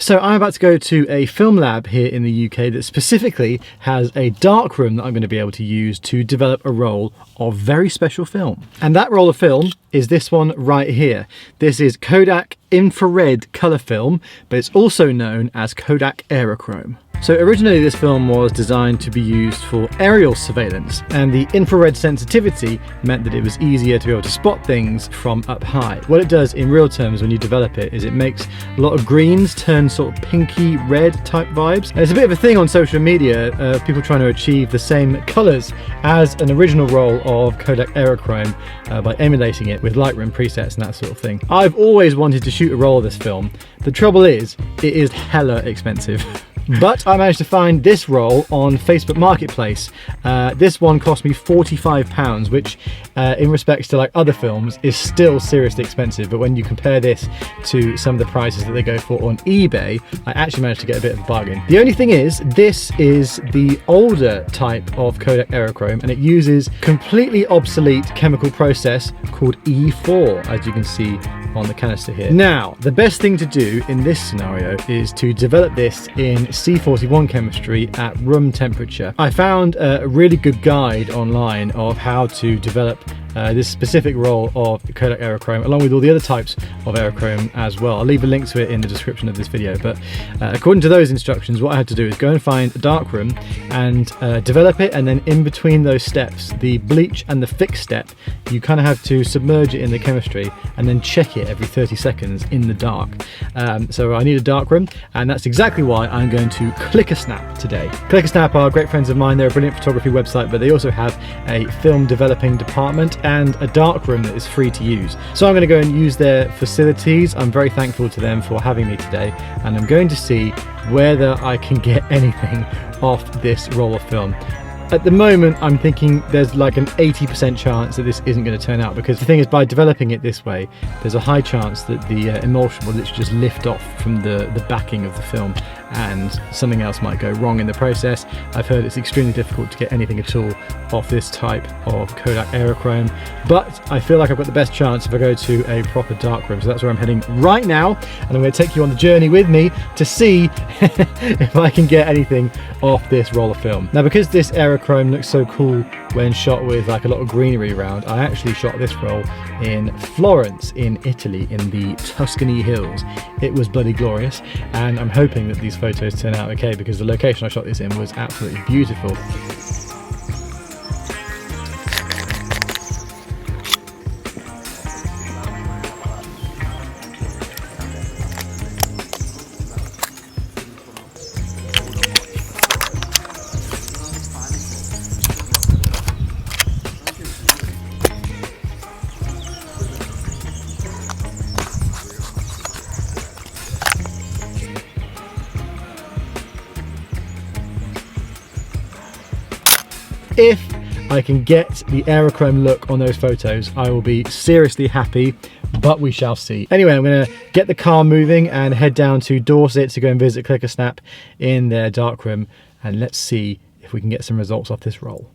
So I'm about to go to a film lab here in the UK that specifically has a darkroom that I'm going to be able to use to develop a roll of very special film. And that roll of film is this one right here. This is Kodak infrared color film, but it's also known as Kodak AEROCHROME. So originally this film was designed to be used for aerial surveillance, and the infrared sensitivity meant that it was easier to be able to spot things from up high. What it does in real terms when you develop it is it makes a lot of greens turn sort of pinky red type vibes. And it's a bit of a thing on social media, people trying to achieve the same colors as an original roll of Kodak AEROCHROME by emulating it with Lightroom presets and that sort of thing. I've always wanted to shoot a roll of this film. The trouble is, it is hella expensive. But I managed to find this roll on Facebook Marketplace. This one cost me £45, which in respects to like other films is still seriously expensive. But when you compare this to some of the prices that they go for on eBay, I actually managed to get a bit of a bargain. The only thing is, this is the older type of Kodak AEROCHROME, and it uses completely obsolete chemical process called E4, as you can see on the canister here. Now, the best thing to do in this scenario is to develop this in C41 chemistry at room temperature. I found a really good guide online of how to develop this specific roll of Kodak AEROCHROME, along with all the other types of AEROCHROME as well. I'll leave a link to it in the description of this video, but according to those instructions, what I had to do is go and find a darkroom and develop it, and then in between those steps, the bleach and the fix step, you kind of have to submerge it in the chemistry and then check it every 30 seconds in the dark. So I need a darkroom, and that's exactly why I'm going to ClickerSnap today. ClickerSnap are great friends of mine. They're a brilliant photography website, but they also have a film developing department and a darkroom that is free to use. So I'm going to go and use their facilities. I'm very thankful to them for having me today, and I'm going to see whether I can get anything off this roll of film. At the moment, I'm thinking there's like an 80% chance that this isn't going to turn out, because the thing is, by developing it this way, there's a high chance that the emulsion will literally just lift off from the backing of the film, and something else might go wrong in the process. I've heard it's extremely difficult to get anything at all off this type of Kodak AEROCHROME, but I feel like I've got the best chance if I go to a proper darkroom. So that's where I'm heading right now, and I'm going to take you on the journey with me to see if I can get anything off this roll of film. Now, because this AEROCHROME looks so cool when shot with like a lot of greenery around, I actually shot this roll in Florence in Italy, in the Tuscany hills. It was bloody glorious, and I'm hoping that these photos turn out okay, because the location I shot this in was absolutely beautiful. If I can get the AEROCHROME look on those photos, I will be seriously happy, but we shall see. Anyway, I'm going to get the car moving and head down to Dorset to go and visit ClickerSnap in their darkroom, and let's see if we can get some results off this roll.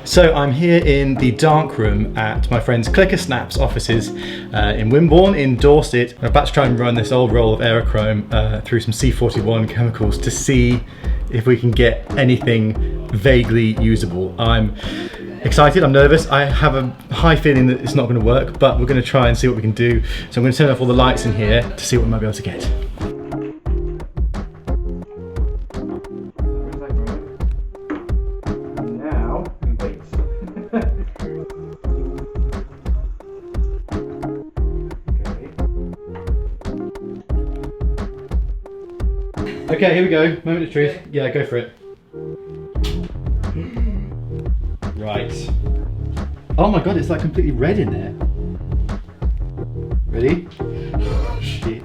So I'm here in the darkroom at my friend's ClickerSnap's offices in Wimborne in Dorset. I'm about to try and run this old roll of AEROCHROME through some C41 chemicals to see if we can get anything vaguely usable. I'm excited, I'm nervous. I have a high feeling that it's not going to work, but we're going to try and see what we can do. So I'm going to turn off all the lights in here to see what we might be able to get. Okay, here we go. Moment of truth. Yeah, go for it. Right. Oh my god, it's like completely red in there. Ready? Shit.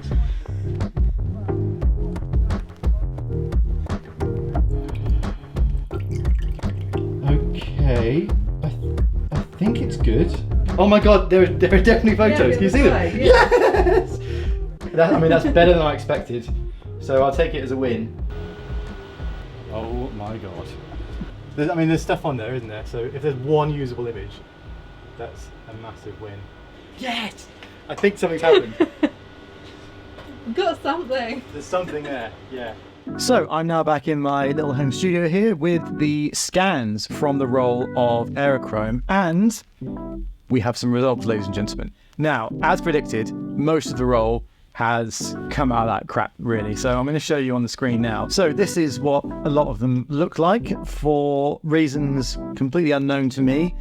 Okay. I think it's good. Oh my god, there are definitely photos. Can you see them? Yeah. Yes! I mean, that's better than I expected. So I'll take it as a win. Oh my god. I mean, there's stuff on there, isn't there? So if there's one usable image, that's a massive win. Yes! I think something's happened. We've got something. There's something there, yeah. So I'm now back in my little home studio here with the scans from the roll of AEROCHROME, and we have some results, ladies and gentlemen. Now, as predicted, most of the roll has come out of that crap, really. So I'm going to show you on the screen now. So this is what a lot of them look like for reasons completely unknown to me.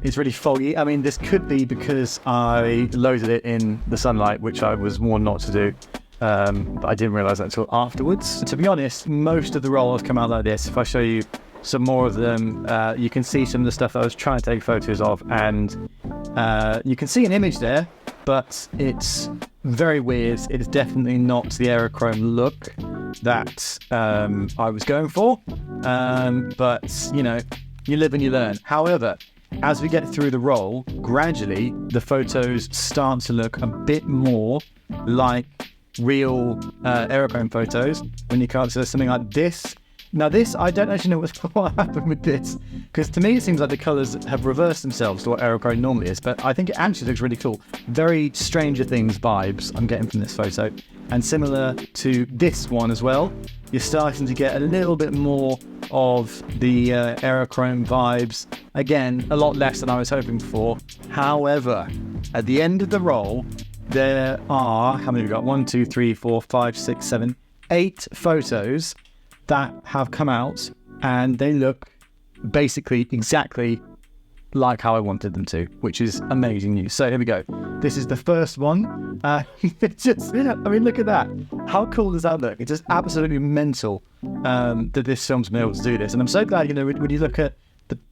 It's really foggy. I mean, this could be because I loaded it in the sunlight, which I was warned not to do. But I didn't realise that until afterwards. To be honest, most of the roll has come out like this. If I show you some more of them, you can see some of the stuff that I was trying to take photos of, and you can see an image there, but it's very weird. It's definitely not the AEROCHROME look that I was going for, but you know, you live and you learn. However, as we get through the roll, gradually the photos start to look a bit more like real AEROCHROME photos when you can't see something like this. Now this, I don't actually know what happened with this, because to me it seems like the colours have reversed themselves to what AEROCHROME normally is, but I think it actually looks really cool. Very Stranger Things vibes I'm getting from this photo. And similar to this one as well, you're starting to get a little bit more of the AEROCHROME vibes. Again, a lot less than I was hoping for. However, at the end of the roll, there are, how many have we got? 1, 2, 3, 4, 5, 6, 7, 8 photos that have come out, and they look basically exactly like how I wanted them to, which is amazing news. So here we go. This is the first one. It's just, I mean, look at that. How cool does that look? It's just absolutely mental that this film's been able to do this. And I'm so glad, you know, when you look at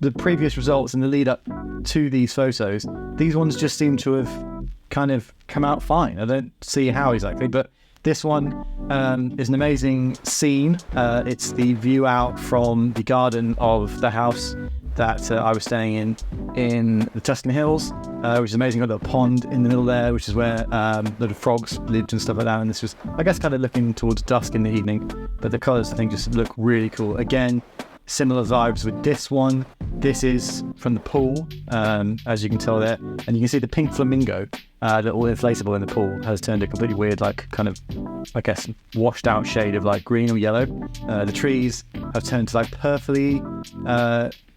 the previous results and the lead up to these photos, these ones just seem to have kind of come out fine. I don't see how exactly, but this one is an amazing scene. It's the view out from the garden of the house that I was staying in the Tuscan Hills, which is amazing. Got a little pond in the middle there, which is where little frogs lived and stuff like that. And this was, I guess, kind of looking towards dusk in the evening, but the colours I think just look really cool. Again, similar vibes with this one. This is from the pool, as you can tell there, and you can see the pink flamingo, little inflatable in the pool, has turned a completely weird, like, kind of, I guess, washed out shade of like green or yellow. The trees have turned to like purpley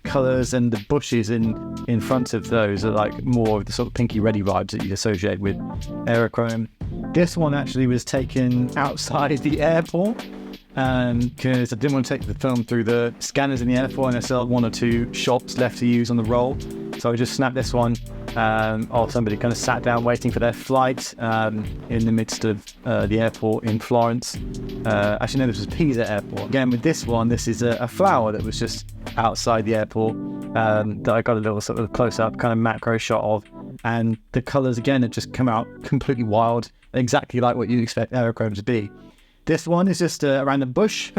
colours, and the bushes in front of those are like more of the sort of pinky reddy vibes that you associate with AEROCHROME. This one actually was taken outside the airport, because I didn't want to take the film through the scanners in the airport, and I still had 1 or 2 shots left to use on the roll. So I just snapped this one of somebody kind of sat down waiting for their flight in the midst of the airport in Florence. Actually, no, this was Pisa Airport. Again, with this one, this is a flower that was just outside the airport that I got a little sort of close-up kind of macro shot of. And the colours, again, have just come out completely wild, exactly like what you'd expect AEROCHROME to be. This one is just a random bush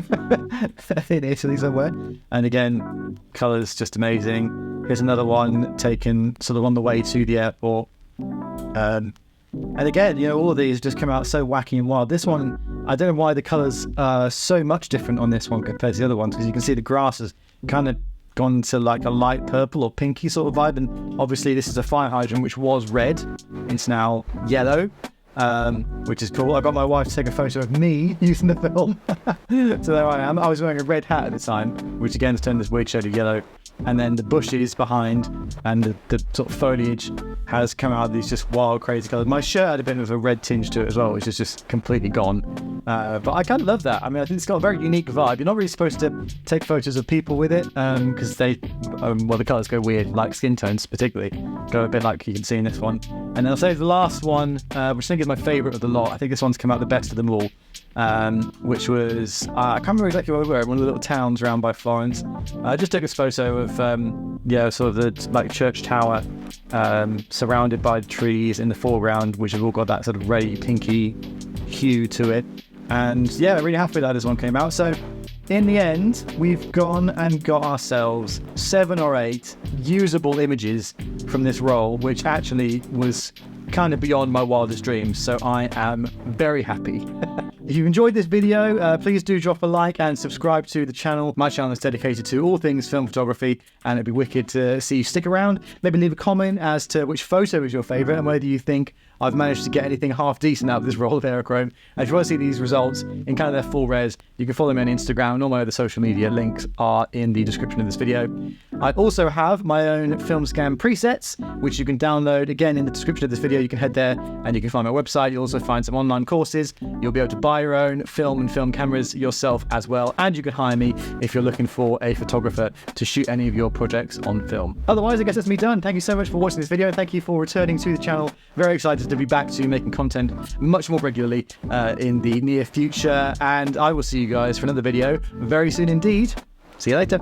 in Italy somewhere. And again, colours just amazing. Here's another one taken sort of on the way to the airport. And again, you know, all of these just come out so wacky and wild. This one, I don't know why the colours are so much different on this one compared to the other ones, because you can see the grass has kind of gone to like a light purple or pinky sort of vibe. And obviously this is a fire hydrant, which was red. It's now yellow. Which is cool. I got my wife to take a photo of me using the film. So there I am. I was wearing a red hat at the time, which again has turned this weird shade of yellow. And then the bushes behind and the sort of foliage has come out of these just wild, crazy colours. My shirt had a bit of a red tinge to it as well, which is just completely gone. But I kind of love that. I mean, I think it's got a very unique vibe. You're not really supposed to take photos of people with it, because they, well, the colours go weird, like skin tones particularly, go a bit like you can see in this one. And then I'll say the last one, which I think is my favourite of the lot. I think this one's come out the best of them all. Which was, I can't remember exactly where we were, one of the little towns around by Florence. I just took this photo of, sort of the like church tower, surrounded by trees in the foreground, which have all got that sort of red pinky hue to it. And yeah, really happy that this one came out. So in the end, we've gone and got ourselves 7 or 8 usable images from this roll, which actually was kind of beyond my wildest dreams, so I am very happy. If you enjoyed this video, please do drop a like and subscribe to the channel. My channel is dedicated to all things film photography, and it'd be wicked to see you stick around. Maybe leave a comment as to which photo is your favourite and whether you think I've managed to get anything half decent out of this roll of AEROCHROME. And if you want to see these results in kind of their full res, you can follow me on Instagram, and all my other social media links are in the description of this video. I also have my own film scan presets, which you can download. Again, in the description of this video, you can head there and you can find my website. You'll also find some online courses. You'll be able to buy your own film and film cameras yourself as well. And you can hire me if you're looking for a photographer to shoot any of your projects on film. Otherwise, I guess that's me done. Thank you so much for watching this video. Thank you for returning to the channel. Very excited to be back to making content much more regularly in the near future. And I will see you guys for another video very soon indeed. See you later.